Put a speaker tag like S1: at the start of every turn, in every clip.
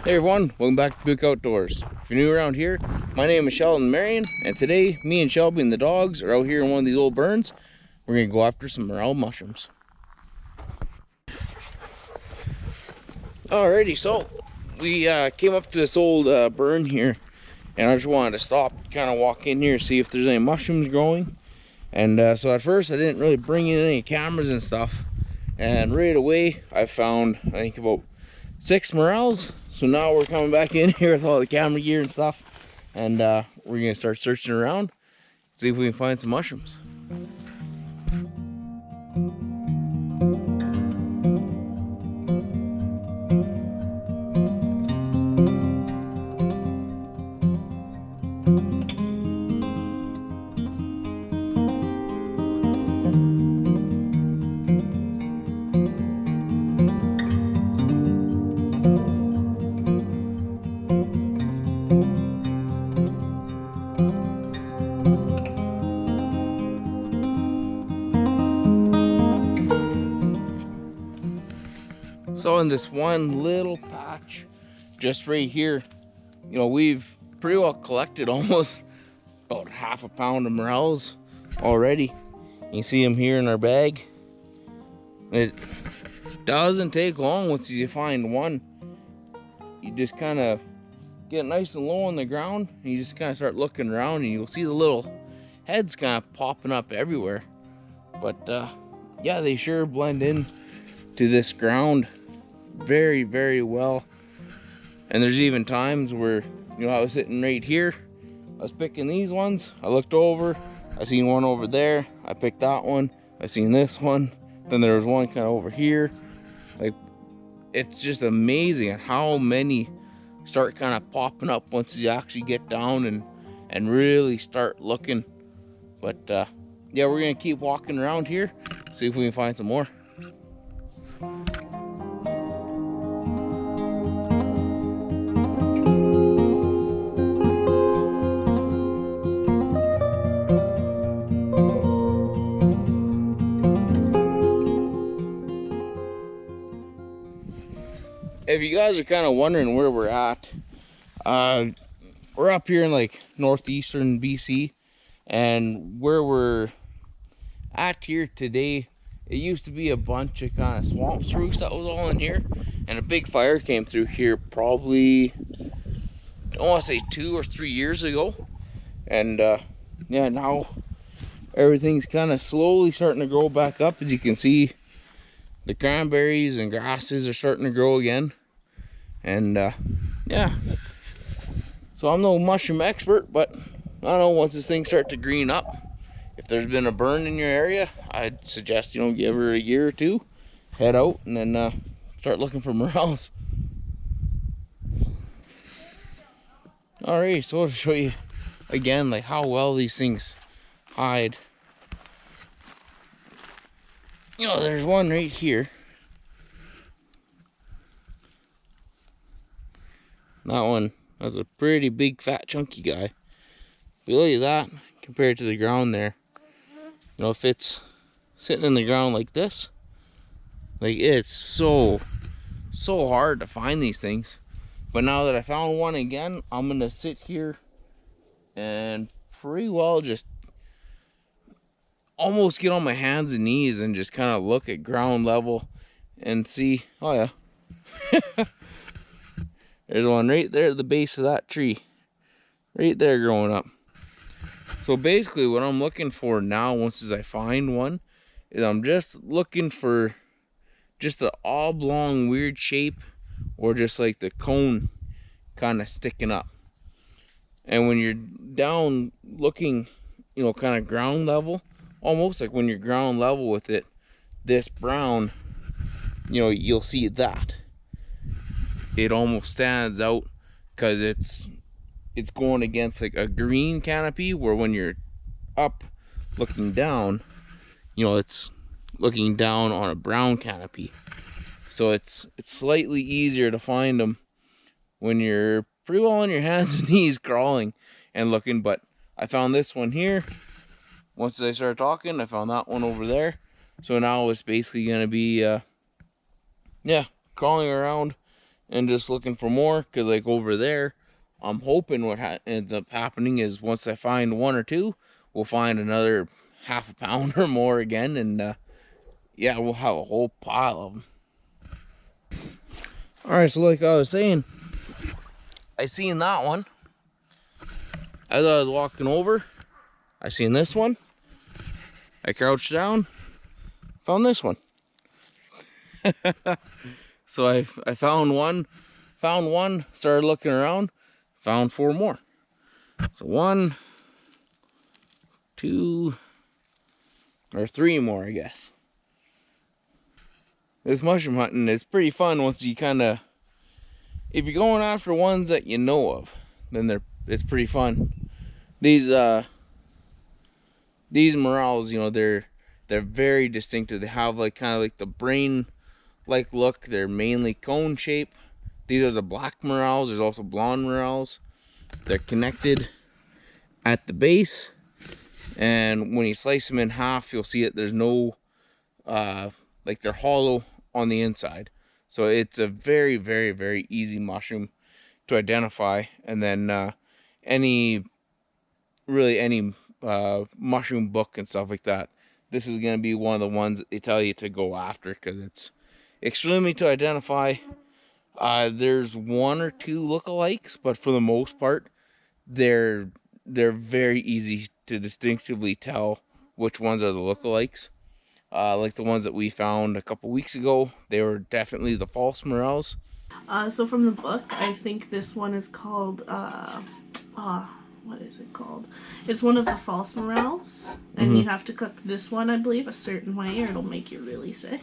S1: Hey everyone, welcome back to Buick Outdoors. If you're new around here, my name is Sheldon Marion, and today me and Shelby and the dogs are out here in one of these old burns. We're gonna go after some morel mushrooms. Alrighty, so we came up to this old burn here, and I just wanted to stop, kind of walk in here, see if there's any mushrooms growing. And so at first I didn't really bring in any cameras and stuff, and right away I found, I think, about 6 morels. So now we're coming back in here with all the camera gear and stuff, and we're gonna start searching around, see if we can find some mushrooms. So in this one little patch, just right here, you know, we've pretty well collected almost about half a pound of morels already. You see them here in our bag. It doesn't take long once you find one. You just kind of get nice and low on the ground, and you just kind of start looking around, and you'll see the little heads kind of popping up everywhere. But yeah, they sure blend in to this ground very, very well. And there's even times where, you know, I was sitting right here, I was picking these ones, I looked over, I seen one over there, I picked that one, I seen this one, then there was one kind of over here. Like, it's just amazing how many start kind of popping up once you actually get down and really start looking. But yeah, we're gonna keep walking around here, see if we can find some more. If you guys are kind of wondering where we're at, we're up here in like northeastern BC, and where we're at here today, it used to be a bunch of kind of swamp spruce that was all in here, and a big fire came through here probably, I want to say 2 or 3 years ago. And yeah, now everything's kind of slowly starting to grow back up. As you can see, the cranberries and grasses are starting to grow again. And yeah, so I'm no mushroom expert, but I don't know, once this thing starts to green up, if there's been a burn in your area, I'd suggest, you know, give her a year or two, head out, and then start looking for morels. Alright, so I'll show you again like how well these things hide. You know, there's one right here. That one, that's a pretty big, fat, chunky guy. But look at that compared to the ground there. You know, if it's sitting in the ground like this, like, it's so hard to find these things. But now that I found one again, I'm gonna sit here and pretty well just almost get on my hands and knees and just kind of look at ground level and see. Oh yeah. There's one right there at the base of that tree. Right there growing up. So basically what I'm looking for now, once I find one, is I'm just looking for just the oblong weird shape, or just like the cone kind of sticking up. And when you're down looking, you know, kind of ground level, almost like when you're ground level with it, this brown, you know, you'll see that it almost stands out because it's going against like a green canopy, where when you're up looking down, you know, it's looking down on a brown canopy. So it's slightly easier to find them when you're pretty well on your hands and knees crawling and looking. But I found this one here. Once I started talking, I found that one over there. So now it's basically gonna be yeah, crawling around and just looking for more, because like over there, I'm hoping what ends up happening is once I find one or two, we'll find another half a pound or more again, and yeah, we'll have a whole pile of them. All right, so like I was saying, I seen that one. As I was walking over, I seen this one. I crouched down, found this one. So I found one, started looking around, found 4 more. So 1, 2, or 3 more, I guess. This mushroom hunting is pretty fun once you kind of, if you're going after ones that you know of, then it's pretty fun. These morels, you know, they're very distinctive. They have like kind of like the brain like look. They're mainly cone shape. These are the black morels. There's also blonde morels. They're connected at the base, and when you slice them in half, you'll see that there's no like they're hollow on the inside. So it's a very, very, very easy mushroom to identify. And then any mushroom book and stuff like that, this is going to be one of the ones that they tell you to go after, because it's extremely to identify. There's 1 or 2 lookalikes, but for the most part, they're very easy to distinctively tell which ones are the lookalikes. Like the ones that we found a couple weeks ago, they were definitely the false morels.
S2: So from the book, I think this one is called, what is it called? It's one of the false morels, and you have to cook this one, I believe, a certain way, or it'll make you really sick.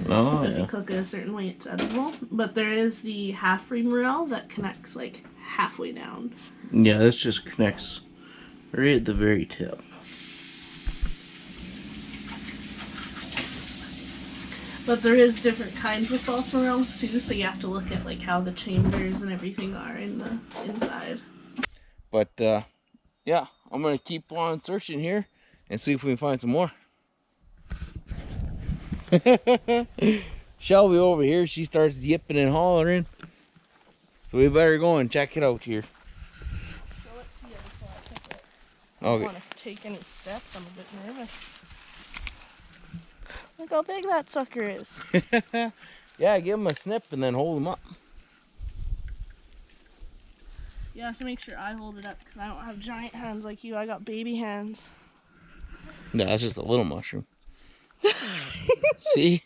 S1: Oh,
S2: if you cook it a certain way, it's edible. But there is the half-free morel that connects like halfway down.
S1: Yeah, this just connects right at the very tip.
S2: But there is different kinds of false morels too, so you have to look at like how the chambers and everything are in the inside.
S1: But yeah, I'm gonna keep on searching here and see if we can find some more. Shelby over here, she starts yipping and hollering, so we better go and check it out here.
S2: I don't want to take any steps. I'm a bit nervous. Look how big that sucker is.
S1: Yeah, give him a snip and then hold him up.
S2: You have to make sure I hold it up because I don't have giant hands like you. I got baby hands.
S1: No, that's just a little mushroom. See?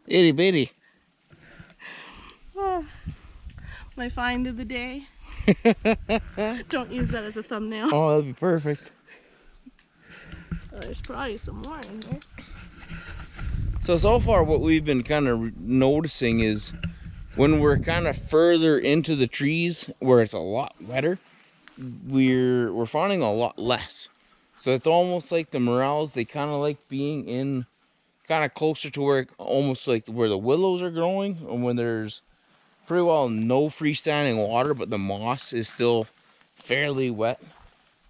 S1: Itty bitty.
S2: My find of the day. Don't use that as a thumbnail.
S1: Oh, that'd be perfect.
S2: There's probably some more in there.
S1: So far what we've been kind of noticing is when we're kind of further into the trees where it's a lot wetter, we're finding a lot less. So it's almost like the morels, they kind of like being in kind of closer to where, almost like where the willows are growing, and when there's pretty well no freestanding water, but the moss is still fairly wet.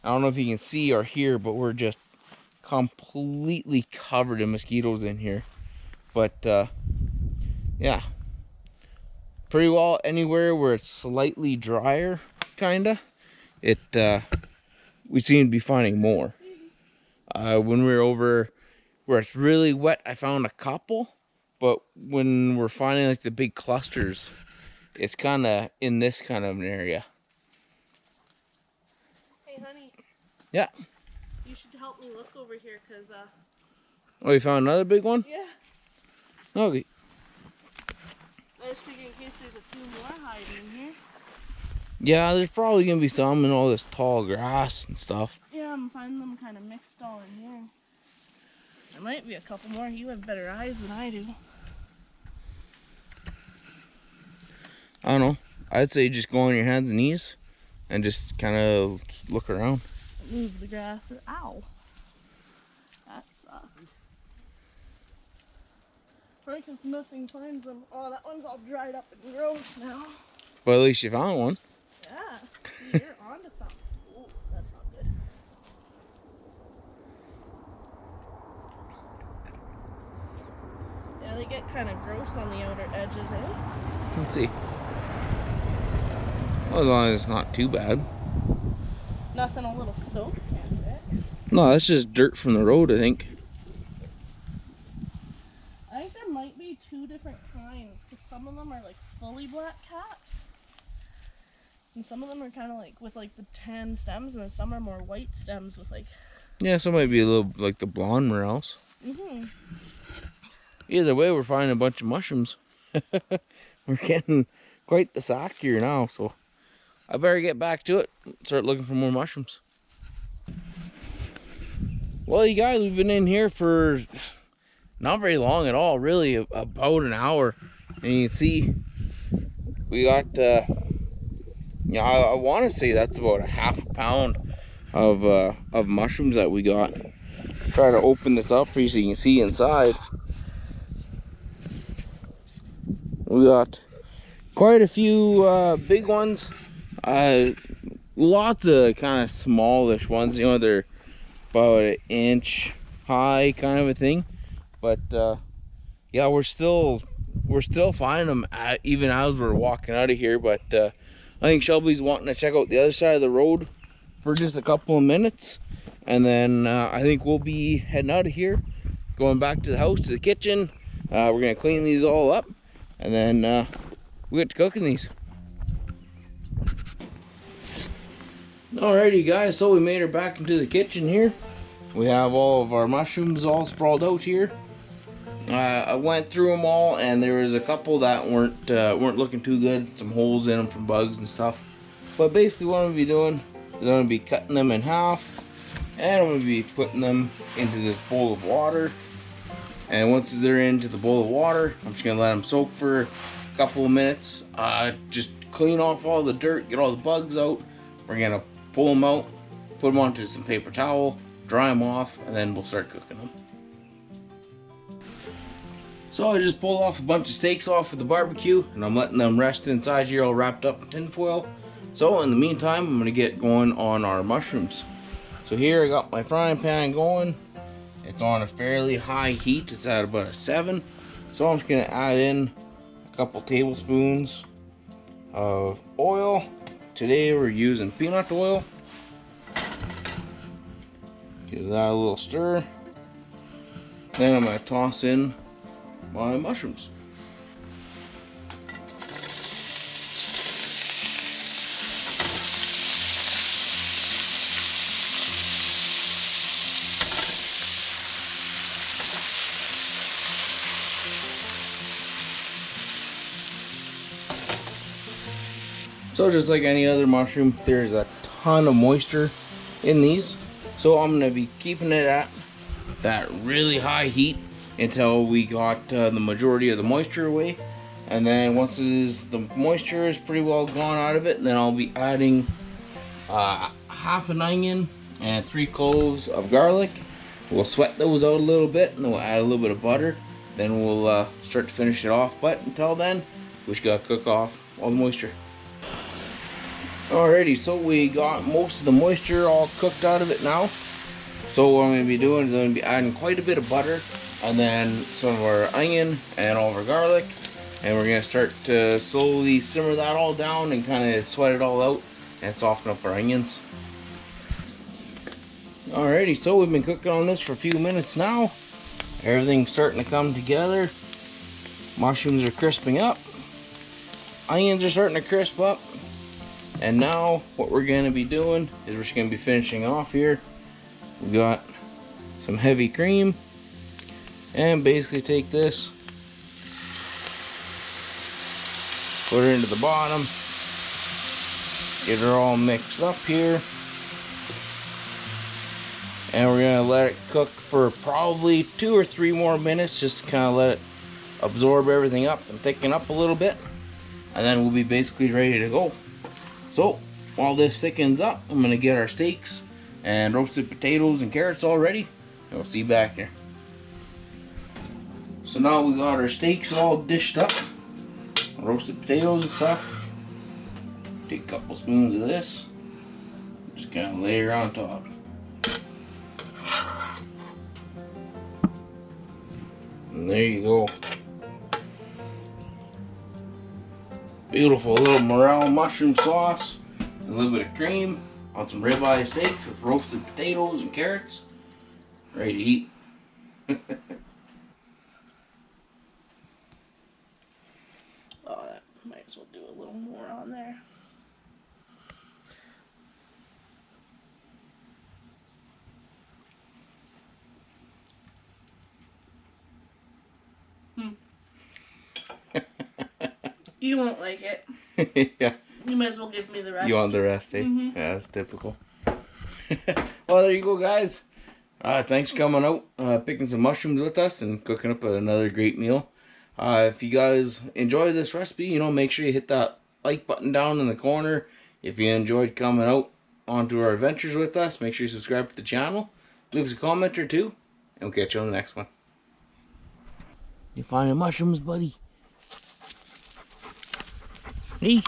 S1: I don't know if you can see or hear, but we're just completely covered in mosquitoes in here. But yeah, pretty well anywhere where it's slightly drier, kinda, we seem to be finding more. When we were over where it's really wet, I found a couple, but when we're finding like the big clusters, it's kind of in this kind of an area.
S2: Hey honey.
S1: Yeah.
S2: You should help me look over here, cause
S1: Oh, you found another big one?
S2: yeah.
S1: Okay.
S2: I just figured in case there's a few more hiding in here.
S1: Yeah, there's probably gonna be some in all this tall grass and stuff.
S2: Yeah, I'm finding them kind of mixed all in here. There might be a couple more. You have better eyes than I do.
S1: I don't know. I'd say just go on your hands and knees and just kind of look around.
S2: Move the grass. Ow. That sucks. Probably because nothing finds them. Oh, that one's all dried up and gross now.
S1: But at least you found one.
S2: Yeah. See, you're onto something. Ooh, that's not good. Yeah, they get kind of gross on the outer edges, eh?
S1: Let's see. Well, as long as it's not too bad.
S2: Nothing a little soap can't fix.
S1: No, that's just dirt from the road, I think.
S2: I think there might be two different kinds, because some of them are like fully black caps, and some of them are kind of like with like the tan stems, and then some are more white stems with like.
S1: Yeah, some might be a little like the blonde morels. Either way, we're finding a bunch of mushrooms. We're getting quite the sack here now, so I better get back to it. Start looking for more mushrooms. Well, you guys, we've been in here for not very long at all, really, about an hour. And you can see we got, yeah, I want to say that's about a half a pound of mushrooms that we got. Try to open this up for you so you can see inside. We got quite a few big ones, lots of kind of smallish ones. You know, they're about an inch high, kind of a thing. But yeah, we're still finding them even as we're walking out of here. But I think Shelby's wanting to check out the other side of the road for just a couple of minutes, and then I think we'll be heading out of here, going back to the house, to the kitchen. We're gonna clean these all up, and then we get to cooking these. Alrighty guys, so we made her back into the kitchen here. We have all of our mushrooms all sprawled out here. I went through them all, and there was a couple that weren't looking too good. Some holes in them from bugs and stuff. But basically what I'm going to be doing is I'm going to be cutting them in half, and I'm going to be putting them into this bowl of water. And once they're into the bowl of water, I'm just going to let them soak for a couple of minutes. Just clean off all the dirt, get all the bugs out. We're going to pull them out, put them onto some paper towel, dry them off, and then we'll start cooking them. So I just pulled off a bunch of steaks off of the barbecue, and I'm letting them rest inside here all wrapped up in tin foil. So in the meantime, I'm going to get going on our mushrooms. So here I got my frying pan going. It's on a fairly high heat. It's at about a 7. So I'm just going to add in a couple tablespoons of oil. Today we're using peanut oil. Give that a little stir. Then I'm going to toss in my mushrooms. So just like any other mushroom, there's a ton of moisture in these. So I'm going to be keeping it at that really high heat until we got the majority of the moisture away. And then once the moisture is pretty well gone out of it, then I'll be adding half an onion and 3 cloves of garlic. We'll sweat those out a little bit, and then we'll add a little bit of butter. Then we'll start to finish it off. But until then, we just gotta cook off all the moisture. Alrighty, so we got most of the moisture all cooked out of it now. So what I'm going to be doing is I'm going to be adding quite a bit of butter, and then some of our onion and all of our garlic, and we're going to start to slowly simmer that all down and kind of sweat it all out and soften up our onions. Alrighty, so we've been cooking on this for a few minutes now. Everything's starting to come together. Mushrooms are crisping up. Onions are starting to crisp up. And now what we're going to be doing is we're just going to be finishing off here. We've got some heavy cream, and basically take this, put her into the bottom, get her all mixed up here, and we're going to let it cook for probably 2 or 3 more minutes just to kind of let it absorb everything up and thicken up a little bit, and then we'll be basically ready to go. So while this thickens up, I'm going to get our steaks and roasted potatoes and carrots all ready, and we'll see you back here. So now we got our steaks all dished up, roasted potatoes and stuff. Take a couple spoons of this, just kind of layer on top. And there you go. Beautiful little Morel mushroom sauce, a little bit of cream on some ribeye steaks with roasted potatoes and carrots. Ready to eat.
S2: Oh, that might as well do a little more on there. You won't like it.
S1: Yeah.
S2: You might as well give me the rest.
S1: You want the rest, eh? Mm-hmm. Yeah, that's typical. Well, there you go, guys. Thanks for coming out, picking some mushrooms with us and cooking up another great meal. If you guys enjoy this recipe, you know, make sure you hit that like button down in the corner. If you enjoyed coming out onto our adventures with us, make sure you subscribe to the channel. Leave us a comment or two, and we'll catch you on the next one. You finding mushrooms, buddy? Hey.